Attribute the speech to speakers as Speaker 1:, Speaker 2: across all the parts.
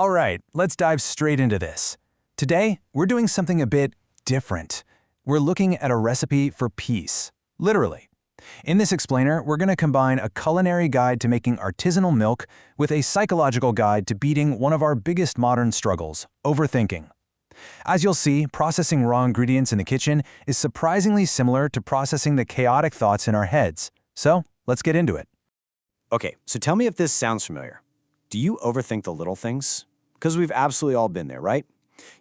Speaker 1: All right, let's dive straight into this. Today, we're doing something a bit different. We're looking at a recipe for peace, literally. In this explainer, we're going to combine a culinary guide to making artisanal milk with a psychological guide to beating one of our biggest modern struggles, overthinking. As you'll see, processing raw ingredients in the kitchen is surprisingly similar to processing the chaotic thoughts in our heads. So, let's get into it.
Speaker 2: Okay, so tell me if this sounds familiar. Do you overthink the little things? Because we've absolutely all been there, right?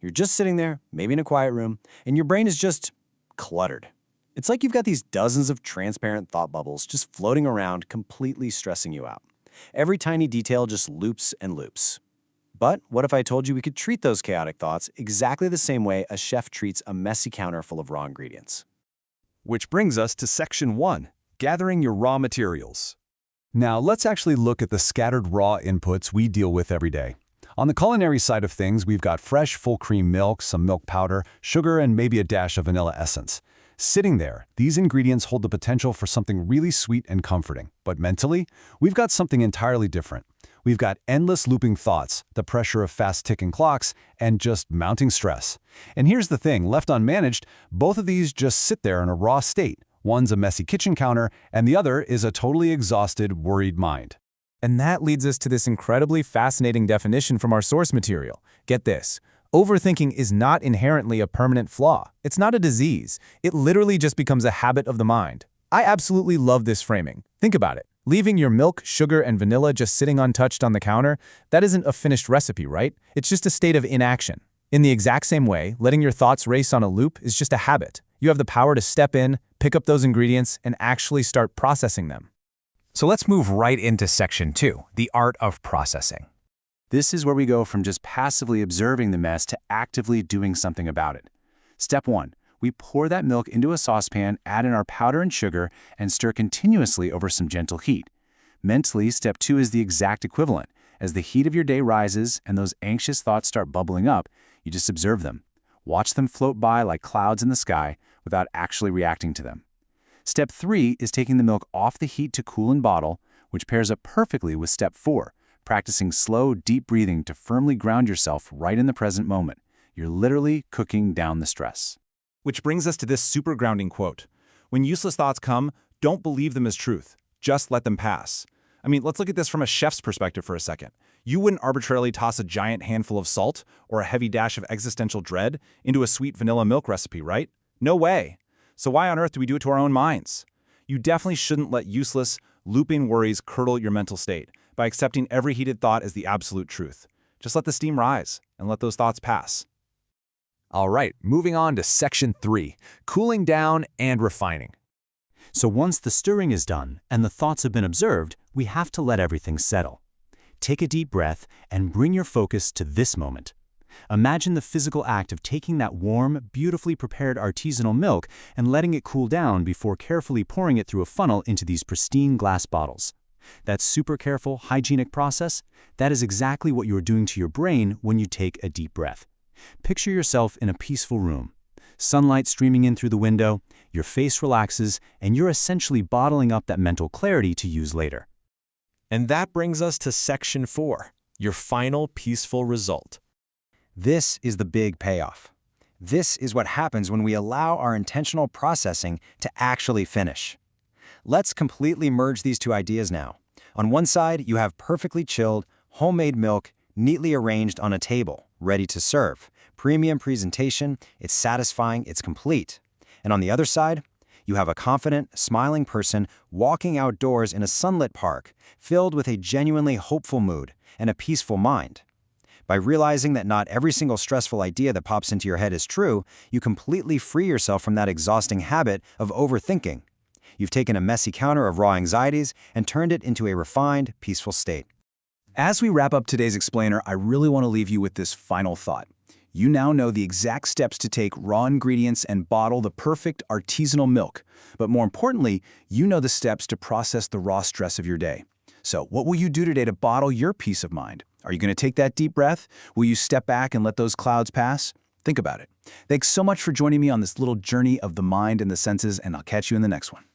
Speaker 2: You're just sitting there, maybe in a quiet room, and your brain is just cluttered. It's like you've got these dozens of transparent thought bubbles just floating around, completely stressing you out. Every tiny detail just loops and loops. But what if I told you we could treat those chaotic thoughts exactly the same way a chef treats a messy counter full of raw ingredients?
Speaker 3: Which brings us to Section 1, Gathering Your Raw Materials. Now, let's actually look at the scattered raw inputs we deal with every day. On the culinary side of things, we've got fresh, full-cream milk, some milk powder, sugar, and maybe a dash of vanilla essence. Sitting there, these ingredients hold the potential for something really sweet and comforting. But mentally, we've got something entirely different. We've got endless looping thoughts, the pressure of fast-ticking clocks, and just mounting stress. And here's the thing, left unmanaged, both of these just sit there in a raw state. One's a messy kitchen counter, and the other is a totally exhausted, worried mind.
Speaker 1: And that leads us to this incredibly fascinating definition from our source material. Get this. Overthinking is not inherently a permanent flaw. It's not a disease. It literally just becomes a habit of the mind. I absolutely love this framing. Think about it. Leaving your milk, sugar, and vanilla just sitting untouched on the counter, that isn't a finished recipe, right? It's just a state of inaction. In the exact same way, letting your thoughts race on a loop is just a habit. You have the power to step in, pick up those ingredients, and actually start processing them. So let's move right into Section 2, the art of processing.
Speaker 2: This is where we go from just passively observing the mess to actively doing something about it. Step 1. We pour that milk into a saucepan, add in our powder and sugar, and stir continuously over some gentle heat. Mentally, Step 2 is the exact equivalent. As the heat of your day rises and those anxious thoughts start bubbling up, you just observe them. Watch them float by like clouds in the sky without actually reacting to them. Step 3 is taking the milk off the heat to cool and bottle, which pairs up perfectly with Step 4, practicing slow, deep breathing to firmly ground yourself right in the present moment. You're literally cooking down the stress.
Speaker 1: Which brings us to this super grounding quote. When useless thoughts come, don't believe them as truth. Just let them pass. I mean, let's look at this from a chef's perspective for a second. You wouldn't arbitrarily toss a giant handful of salt or a heavy dash of existential dread into a sweet vanilla milk recipe, right? No way. So why on earth do we do it to our own minds? You definitely shouldn't let useless, looping worries curdle your mental state by accepting every heated thought as the absolute truth. Just let the steam rise and let those thoughts pass.
Speaker 3: All right, moving on to Section 3, Cooling Down and Refining.
Speaker 4: So once the stirring is done and the thoughts have been observed, we have to let everything settle. Take a deep breath and bring your focus to this moment. Imagine the physical act of taking that warm, beautifully prepared artisanal milk and letting it cool down before carefully pouring it through a funnel into these pristine glass bottles. That super careful, hygienic process, that is exactly what you are doing to your brain when you take a deep breath. Picture yourself in a peaceful room. Sunlight streaming in through the window, your face relaxes, and you're essentially bottling up that mental clarity to use later.
Speaker 5: And that brings us to Section 4, your final peaceful result.
Speaker 2: This is the big payoff. This is what happens when we allow our intentional processing to actually finish. Let's completely merge these two ideas now. On one side, you have perfectly chilled, homemade milk, neatly arranged on a table, ready to serve. Premium presentation, it's satisfying, it's complete. And on the other side, you have a confident, smiling person walking outdoors in a sunlit park, filled with a genuinely hopeful mood and a peaceful mind. By realizing that not every single stressful idea that pops into your head is true, you completely free yourself from that exhausting habit of overthinking. You've taken a messy counter of raw anxieties and turned it into a refined, peaceful state.
Speaker 1: As we wrap up today's explainer, I really want to leave you with this final thought. You now know the exact steps to take raw ingredients and bottle the perfect artisanal milk. But more importantly, you know the steps to process the raw stress of your day. So what will you do today to bottle your peace of mind? Are you going to take that deep breath? Will you step back and let those clouds pass? Think about it. Thanks so much for joining me on this little journey of the mind and the senses, and I'll catch you in the next one.